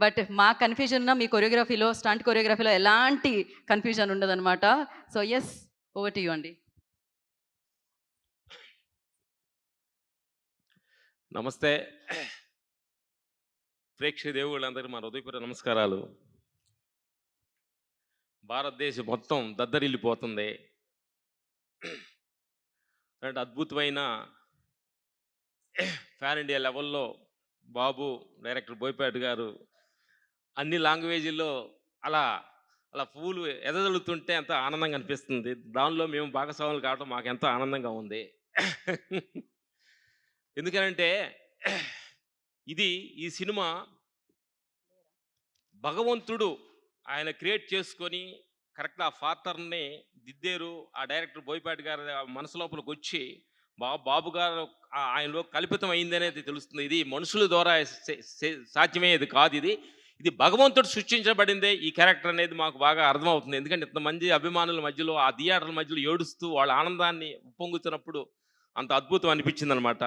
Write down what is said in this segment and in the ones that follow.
But మా confusion మీ కొరియోగ్రఫీలో, stunt కొరియోగ్రఫీలో ఎలాంటి confusion ఉండదనమాట. So yes, over to you అండి. నమస్తే ప్రేక్షక దేవుళ్ళందరికీ మా హృదయపూర్వక నమస్కారాలు. భారతదేశం మొత్తం దద్దరిల్లిపోతుంది. అంటే అద్భుతమైన ఫ్యాన్ ఇండియా లెవెల్లో బాబు, డైరెక్టర్ బోయపాటి గారు అన్ని లాంగ్వేజీల్లో అలా అలా పువ్వులు ఎదజల్లుతుంటే ఎంతో ఆనందంగా అనిపిస్తుంది. దానిలో మేము భాగస్వాములు కావడం మాకు ఎంతో ఆనందంగా ఉంది. ఎందుకనంటే ఈ సినిమా భగవంతుడు ఆయన క్రియేట్ చేసుకొని కరెక్ట్ ఆ పాత్రని దిద్దేరు. ఆ డైరెక్టర్ బోయపాటి గారి మనసు లోపలికి వచ్చి బాబు గారు ఆయనలో కల్పితం అయిందనేది తెలుస్తుంది. ఇది మనుషుల ద్వారా సాధ్యమయ్యేది కాదు. ఇది భగవంతుడు సృష్టించబడిందే ఈ క్యారెక్టర్ అనేది మాకు బాగా అర్థమవుతుంది. ఎందుకంటే ఇంతమంది అభిమానుల మధ్యలో, ఆ థియేటర్ల మధ్యలో ఏడుస్తూ వాళ్ళ ఆనందాన్ని ఉప్పొంగుతున్నప్పుడు అంత అద్భుతం అనిపించింది అనమాట.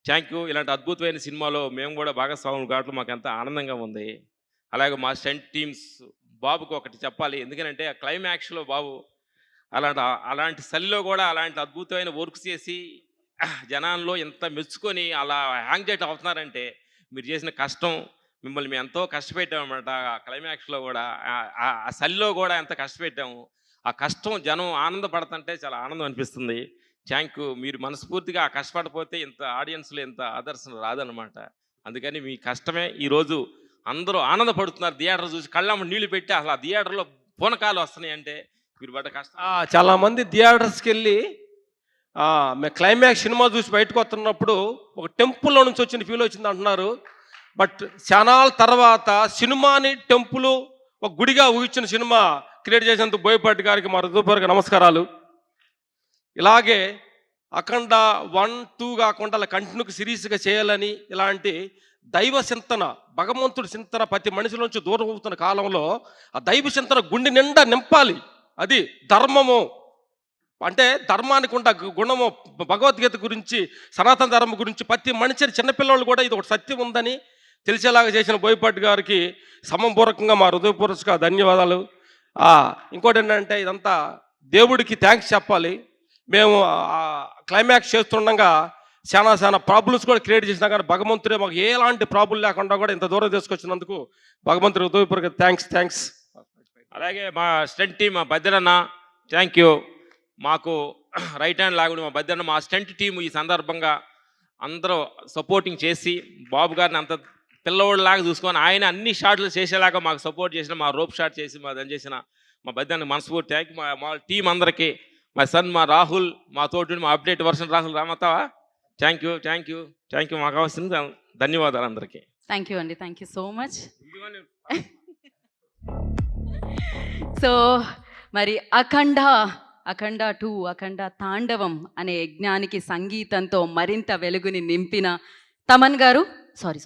Thank you. ఇలాంటి అద్భుతమైన సినిమాలో మేము కూడా భాగస్వాములు కావడం మాకు ఎంత ఆనందంగా ఉంది. అలాగే మా స్టంట్ టీమ్స్ బాబుకి ఒకటి చెప్పాలి. ఎందుకంటే ఆ క్లైమాక్స్లో బాబు అలాంటి చలిలో కూడా అలాంటి అద్భుతమైన వర్క్ చేసి జనాల్లో ఎంత మెచ్చుకొని అలా యాంగ్జైటీ అవుతున్నారంటే మీరు చేసిన కష్టం, మిమ్మల్ని మేము ఎంతో కష్టపెట్టామన్నమాట. ఆ క్లైమాక్స్లో కూడా ఆ చలిలో కూడా ఎంత కష్టపెట్టాము. ఆ కష్టం జనం ఆనందపడుతుంటే చాలా ఆనందం అనిపిస్తుంది. Thank you. మీరు మనస్ఫూర్తిగా ఆ కష్టపడపోతే ఇంత ఆడియన్స్లో ఇంత ఆదర్శన రాదనమాట. అందుకని మీ కష్టమే ఈరోజు అందరూ ఆనందపడుతున్నారు. థియేటర్ చూసి కళ్ళమ్మ నీళ్లు పెట్టి అసలు ఆ థియేటర్లో పూనకాలు వస్తున్నాయి అంటే మీరు పడ్డ కష్టం. చాలామంది థియేటర్స్కి వెళ్ళి మేము క్లైమాక్స్ సినిమా చూసి బయటకు వస్తున్నప్పుడు ఒక టెంపుల్లో నుంచి వచ్చిన ఫీల్ వచ్చింది అంటున్నారు. బట్ చానాల తర్వాత సినిమాని టెంపుల్ ఒక గుడిగా ఊహించిన సినిమా క్రియేట్ చేసినందుకు బోయపాటి గారికి మా హృదయపూర్వక నమస్కారాలు. ఇలాగే అఖండ 1, 2 కాకుండా అలా కంటిన్యూగా సిరీస్గా చేయాలని, ఇలాంటి దైవ చింతన, భగవంతుడి చింతన ప్రతి మనిషిలోంచి దూరం అవుతున్న కాలంలో ఆ దైవ చింతన గుండె నిండా నింపాలి. అది ధర్మము అంటే ధర్మానికి ఉండ గుణము, భగవద్గీత గురించి, సనాతన ధర్మం గురించి ప్రతి మనిషిని చిన్నపిల్లలు కూడా ఇది ఒక సత్యం ఉందని తెలిసేలాగా చేసిన బోయపాటి గారికి సమపూర్వకంగా మా హృదయపూర్వక ధన్యవాదాలు. ఇంకోటి ఏంటంటే ఇదంతా దేవుడికి థ్యాంక్స్ చెప్పాలి. మేము క్లైమాక్స్ చేస్తుండగా చాలా ప్రాబ్లమ్స్ కూడా క్రియేట్ చేసినా కానీ భగవంతుడే మాకు ఎలాంటి ప్రాబ్లం లేకుండా కూడా ఇంత దూరం తీసుకొచ్చినందుకు భగవంతుడి హృదయపూర్వక థ్యాంక్స్. అలాగే మా స్టంట్ టీం, మా బద్దెరన్న థ్యాంక్ యూ. మాకు రైట్ హ్యాండ్ లాగుడు మా బద్దెరన్న, మా స్టంట్ టీము ఈ సందర్భంగా అందరూ సపోర్టింగ్ చేసి బాబు గారిని అంత పిల్లవాళ్ళలాగా చూసుకొని ఆయన అన్ని షాట్లు చేసేలాగా మాకు సపోర్ట్ చేసిన, మా రోప్ షాట్ చేసి మా దాన్ని చేసిన మా బద్దెరన్న మనస్ఫూర్తి థ్యాంక్ యూ. మా టీం అందరికీ, మా సన్ మా రాహుల్, మా తోటి మా అప్డేట్ వర్షన్ రాహుల్ రామతావా థ్యాంక్ యూ. మాకు కావాల్సింది ధన్యవాదాలు అందరికీ. థ్యాంక్ యూ అండి. Thank you so much. So మరి అఖండ 2 అఖండ తాండవం అనే యజ్ఞానికి సంగీతంతో మరింత వెలుగుని నింపిన తమన్ గారు, సారీ